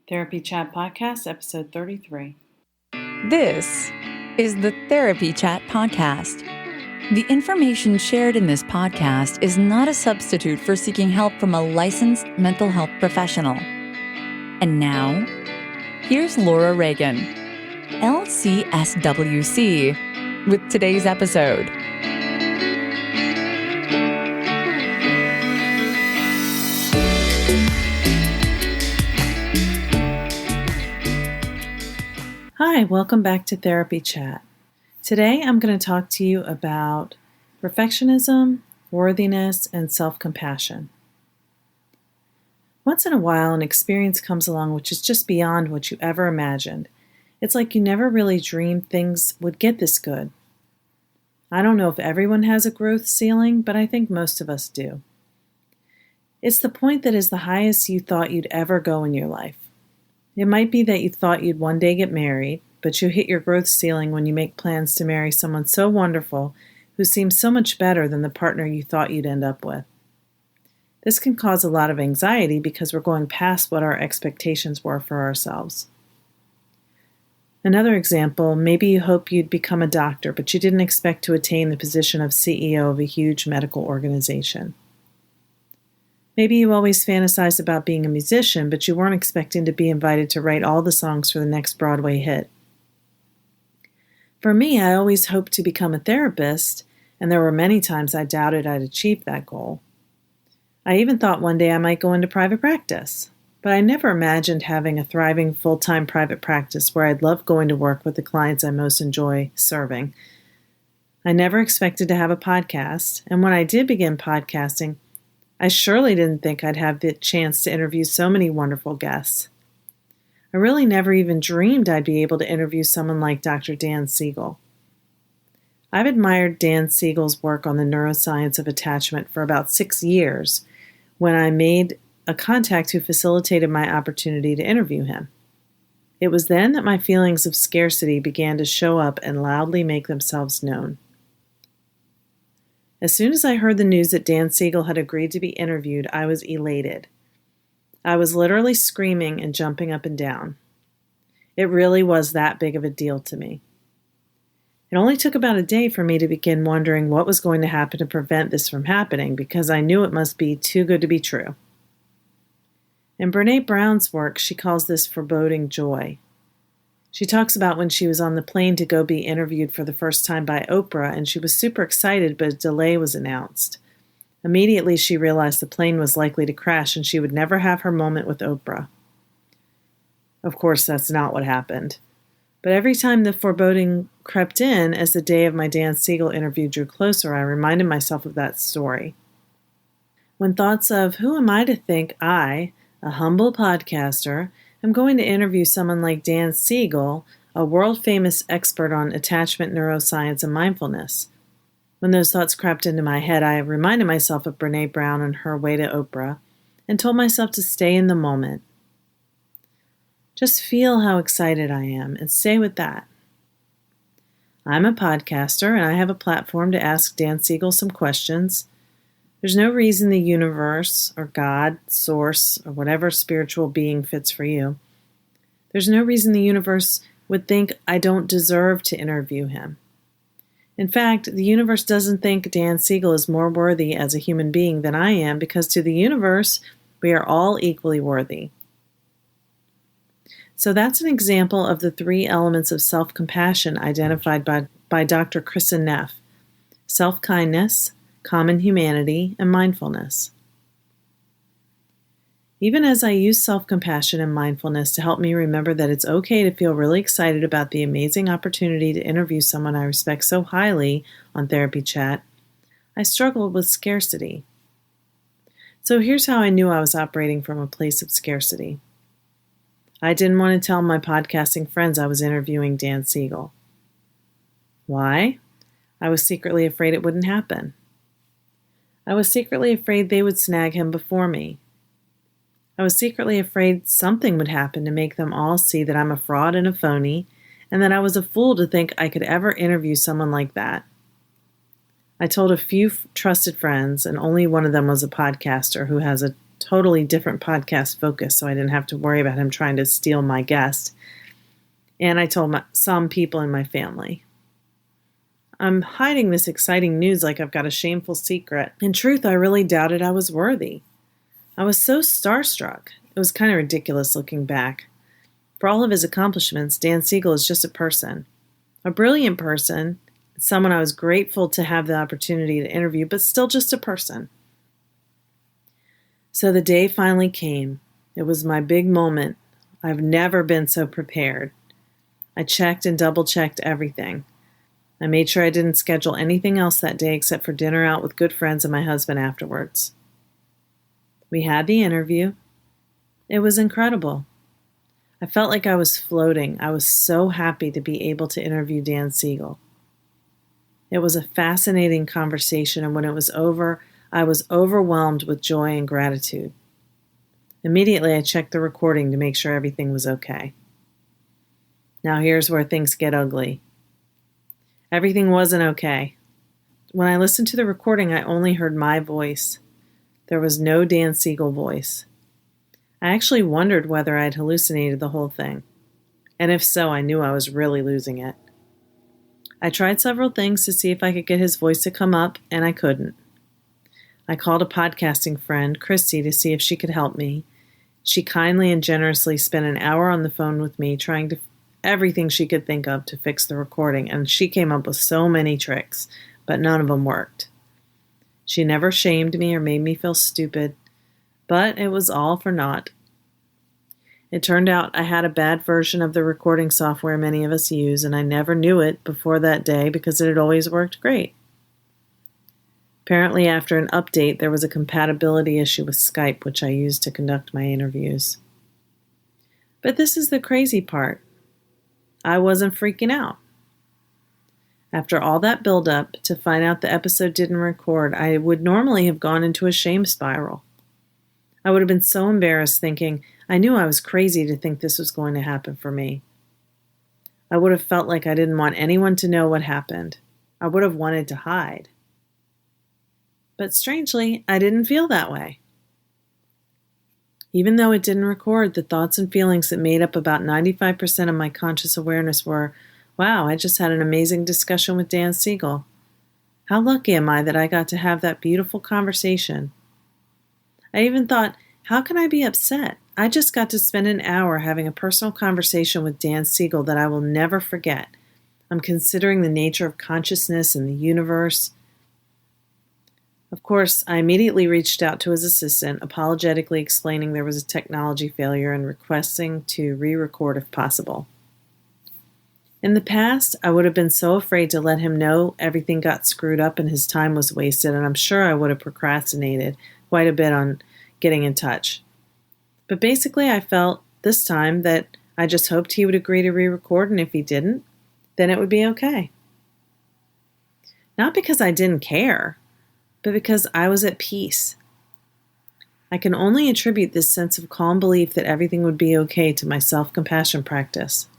Therapy Chat Podcast, episode 33. This is the Therapy Chat Podcast. The information shared in this podcast is not a substitute for seeking help from a licensed mental health professional. And now, here's Laura Reagan, LCSWC, with today's episode. Hi, welcome back to Therapy Chat. Today I'm going to talk to you about perfectionism, worthiness, and self-compassion. Once in a while, an experience comes along which is just beyond what you ever imagined. It's like you never really dreamed things would get this good. I don't know if everyone has a growth ceiling, but I think most of us do. It's the point that is the highest you thought you'd ever go in your life. It might be that you thought you'd one day get married, but you hit your growth ceiling when you make plans to marry someone so wonderful who seems so much better than the partner you thought you'd end up with. This can cause a lot of anxiety because we're going past what our expectations were for ourselves. Another example, maybe you hope you'd become a doctor, but you didn't expect to attain the position of CEO of a huge medical organization. Maybe you always fantasized about being a musician, but you weren't expecting to be invited to write all the songs for the next Broadway hit. For me, I always hoped to become a therapist, and there were many times I doubted I'd achieve that goal. I even thought one day I might go into private practice, but I never imagined having a thriving full-time private practice where I'd love going to work with the clients I most enjoy serving. I never expected to have a podcast, and when I did begin podcasting, I surely didn't think I'd have the chance to interview so many wonderful guests. I really never even dreamed I'd be able to interview someone like Dr. Dan Seigel. I've admired Dan Siegel's work on the neuroscience of attachment for about 6 years when I made a contact who facilitated my opportunity to interview him. It was then that my feelings of scarcity began to show up and loudly make themselves known. As soon as I heard the news that Dan Seigel had agreed to be interviewed, I was elated. I was literally screaming and jumping up and down. It really was that big of a deal to me. It only took about a day for me to begin wondering what was going to happen to prevent this from happening, because I knew it must be too good to be true. In Brene Brown's work, she calls this foreboding joy. She talks about when she was on the plane to go be interviewed for the first time by Oprah, and she was super excited, but a delay was announced. Immediately, she realized the plane was likely to crash and she would never have her moment with Oprah. Of course, that's not what happened. But every time the foreboding crept in as the day of my Dan Seigel interview drew closer, I reminded myself of that story. When thoughts of, who am I to think I, a humble podcaster, I'm going to interview someone like Dan Seigel, a world-famous expert on attachment neuroscience and mindfulness. When those thoughts crept into my head, I reminded myself of Brene Brown and her way to Oprah, and told myself to stay in the moment. Just feel how excited I am, and stay with that. I'm a podcaster, and I have a platform to ask Dan Seigel some questions. There's no reason the universe, or God, source, or whatever spiritual being fits for you, there's no reason the universe would think I don't deserve to interview him. In fact, the universe doesn't think Dan Seigel is more worthy as a human being than I am, because to the universe, we are all equally worthy. So that's an example of the 3 elements of self-compassion identified by Dr. Kristin Neff: self-kindness, common humanity, and mindfulness. Even as I use self-compassion and mindfulness to help me remember that it's okay to feel really excited about the amazing opportunity to interview someone I respect so highly on Therapy Chat, I struggled with scarcity. So here's how I knew I was operating from a place of scarcity. I didn't want to tell my podcasting friends I was interviewing Dan Seigel. Why? I was secretly afraid it wouldn't happen. I was secretly afraid they would snag him before me. I was secretly afraid something would happen to make them all see that I'm a fraud and a phony, and that I was a fool to think I could ever interview someone like that. I told a few trusted friends, and only one of them was a podcaster who has a totally different podcast focus, so I didn't have to worry about him trying to steal my guest. And I told some people in my family. I'm hiding this exciting news like I've got a shameful secret. In truth, I really doubted I was worthy. I was so starstruck. It was kind of ridiculous looking back. For all of his accomplishments, Dan Seigel is just a person. A brilliant person, someone I was grateful to have the opportunity to interview, but still just a person. So the day finally came. It was my big moment. I've never been so prepared. I checked and double-checked everything. I made sure I didn't schedule anything else that day except for dinner out with good friends and my husband afterwards. We had the interview. It was incredible. I felt like I was floating. I was so happy to be able to interview Dan Seigel. It was a fascinating conversation, and when it was over, I was overwhelmed with joy and gratitude. Immediately, I checked the recording to make sure everything was okay. Now here's where things get ugly. Everything wasn't okay. When I listened to the recording, I only heard my voice. There was no Dan Seigel voice. I actually wondered whether I'd hallucinated the whole thing. And if so, I knew I was really losing it. I tried several things to see if I could get his voice to come up, and I couldn't. I called a podcasting friend, Kristin, to see if she could help me. She kindly and generously spent an hour on the phone with me trying to everything she could think of to fix the recording, and she came up with so many tricks, but none of them worked. She never shamed me or made me feel stupid, but it was all for naught. It turned out I had a bad version of the recording software many of us use, and I never knew it before that day because it had always worked great. Apparently, after an update, there was a compatibility issue with Skype, which I used to conduct my interviews. But this is the crazy part. I wasn't freaking out. After all that build-up to find out the episode didn't record, I would normally have gone into a shame spiral. I would have been so embarrassed thinking, I knew I was crazy to think this was going to happen for me. I would have felt like I didn't want anyone to know what happened. I would have wanted to hide. But strangely, I didn't feel that way. Even though it didn't record, the thoughts and feelings that made up about 95% of my conscious awareness were, wow, I just had an amazing discussion with Dan Seigel. How lucky am I that I got to have that beautiful conversation? I even thought, how can I be upset? I just got to spend an hour having a personal conversation with Dan Seigel that I will never forget. I'm considering the nature of consciousness and the universe. Of course, I immediately reached out to his assistant, apologetically explaining there was a technology failure and requesting to re-record if possible. In the past, I would have been so afraid to let him know everything got screwed up and his time was wasted, and I'm sure I would have procrastinated quite a bit on getting in touch. But basically, I felt this time that I just hoped he would agree to re-record, and if he didn't, then it would be okay. Not because I didn't care, but because I was at peace. I can only attribute this sense of calm belief that everything would be okay to my self-compassion practice.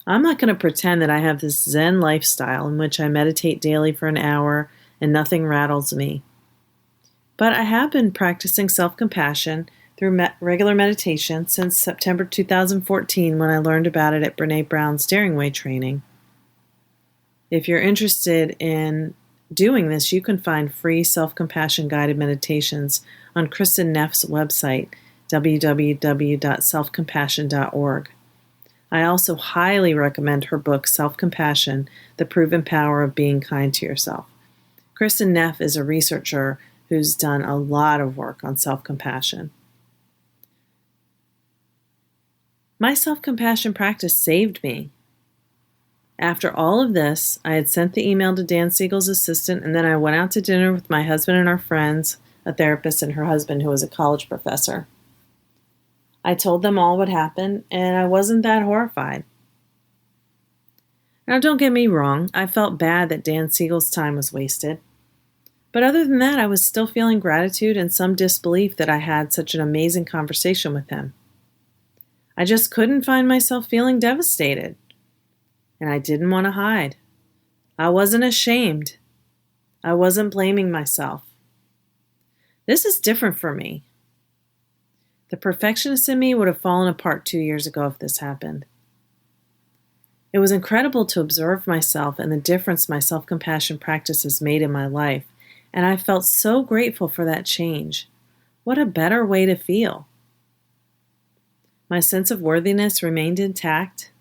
I'm not going to pretend that I have this Zen lifestyle in which I meditate daily for an hour and nothing rattles me. But I have been practicing self-compassion through regular meditation since September 2014 when I learned about it at Brene Brown's Daring Way training. If you're interested in doing this, you can find free self-compassion guided meditations on Kristin Neff's website, www.selfcompassion.org. I also highly recommend her book, Self-Compassion, The Proven Power of Being Kind to Yourself. Kristin Neff is a researcher who's done a lot of work on self-compassion. My self-compassion practice saved me. After all of this, I had sent the email to Dan Seigel's assistant, and then I went out to dinner with my husband and our friends, a therapist and her husband who was a college professor. I told them all what happened, and I wasn't that horrified. Now, don't get me wrong, I felt bad that Dan Seigel's time was wasted. But other than that, I was still feeling gratitude and some disbelief that I had such an amazing conversation with him. I just couldn't find myself feeling devastated. And I didn't want to hide. I wasn't ashamed. I wasn't blaming myself. This is different for me. The perfectionist in me would have fallen apart 2 years ago if this happened. It was incredible to observe myself and the difference my self-compassion practices made in my life, and I felt so grateful for that change. What a better way to feel. My sense of worthiness remained intact.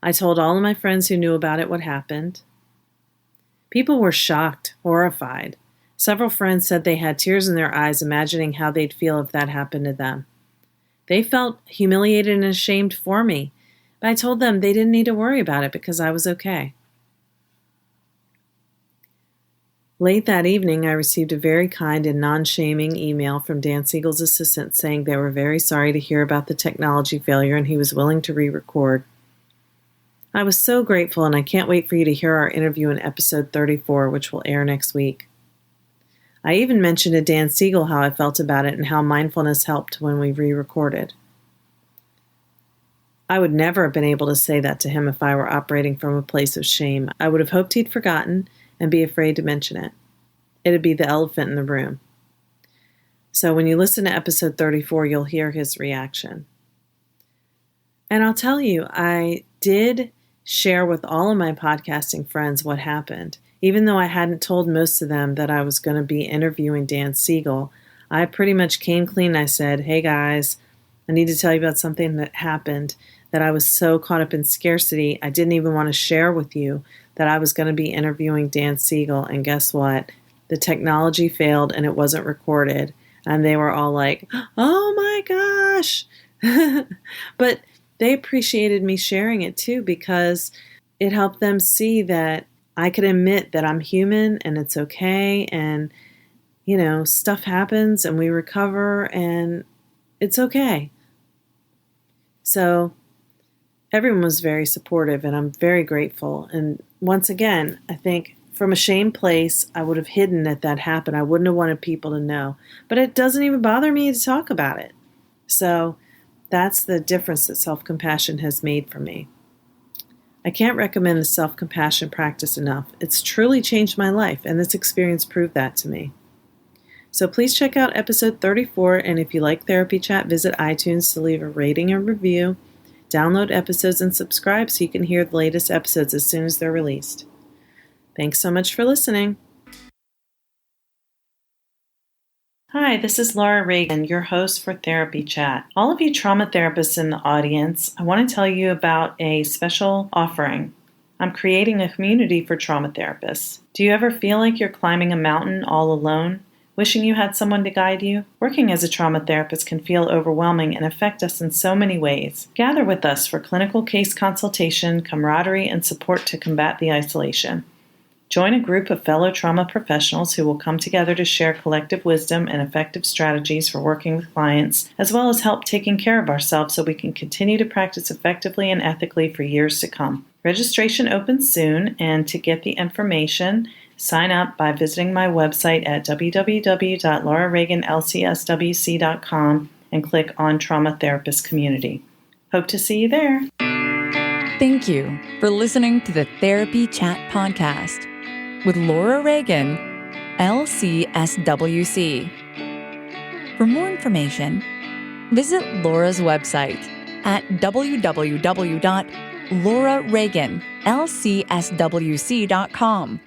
I told all of my friends who knew about it what happened. People were shocked, horrified. Several friends said they had tears in their eyes imagining how they'd feel if that happened to them. They felt humiliated and ashamed for me, but I told them they didn't need to worry about it because I was okay. Late that evening, I received a very kind and non-shaming email from Dan Seigel's assistant saying they were very sorry to hear about the technology failure and he was willing to re-record. I was so grateful, and I can't wait for you to hear our interview in episode 34, which will air next week. I even mentioned to Dan Seigel how I felt about it and how mindfulness helped when we re-recorded. I would never have been able to say that to him if I were operating from a place of shame. I would have hoped he'd forgotten and be afraid to mention it. It'd be the elephant in the room. So when you listen to episode 34, you'll hear his reaction. And I'll tell you, I did share with all of my podcasting friends what happened. Even though I hadn't told most of them that I was going to be interviewing Dan Seigel, I pretty much came clean. I said, hey guys, I need to tell you about something that happened that I was so caught up in scarcity, I didn't even want to share with you that I was going to be interviewing Dan Seigel. And guess what? The technology failed and it wasn't recorded. And they were all like, oh my gosh. But they appreciated me sharing it too, because it helped them see that I could admit that I'm human and it's okay. And, stuff happens and we recover and it's okay. So everyone was very supportive and I'm very grateful. And once again, I think from a shame place, I would have hidden that happened. I wouldn't have wanted people to know. But it doesn't even bother me to talk about it. So that's the difference that self-compassion has made for me. I can't recommend the self-compassion practice enough. It's truly changed my life, and this experience proved that to me. So please check out episode 34, and if you like Therapy Chat, visit iTunes to leave a rating and review, download episodes, and subscribe so you can hear the latest episodes as soon as they're released. Thanks so much for listening. Hi, this is Laura Reagan, your host for Therapy Chat. All of you trauma therapists in the audience, I want to tell you about a special offering. I'm creating a community for trauma therapists. Do you ever feel like you're climbing a mountain all alone, wishing you had someone to guide you? Working as a trauma therapist can feel overwhelming and affect us in so many ways. Gather with us for clinical case consultation, camaraderie, and support to combat the isolation. Join a group of fellow trauma professionals who will come together to share collective wisdom and effective strategies for working with clients, as well as help taking care of ourselves so we can continue to practice effectively and ethically for years to come. Registration opens soon, and to get the information, sign up by visiting my website at www.laurareaganlcswc.com and click on Trauma Therapist Community. Hope to see you there. Thank you for listening to the Therapy Chat Podcast with Laura Reagan, LCSWC. For more information, visit Laura's website at www.laurareaganlcswc.com.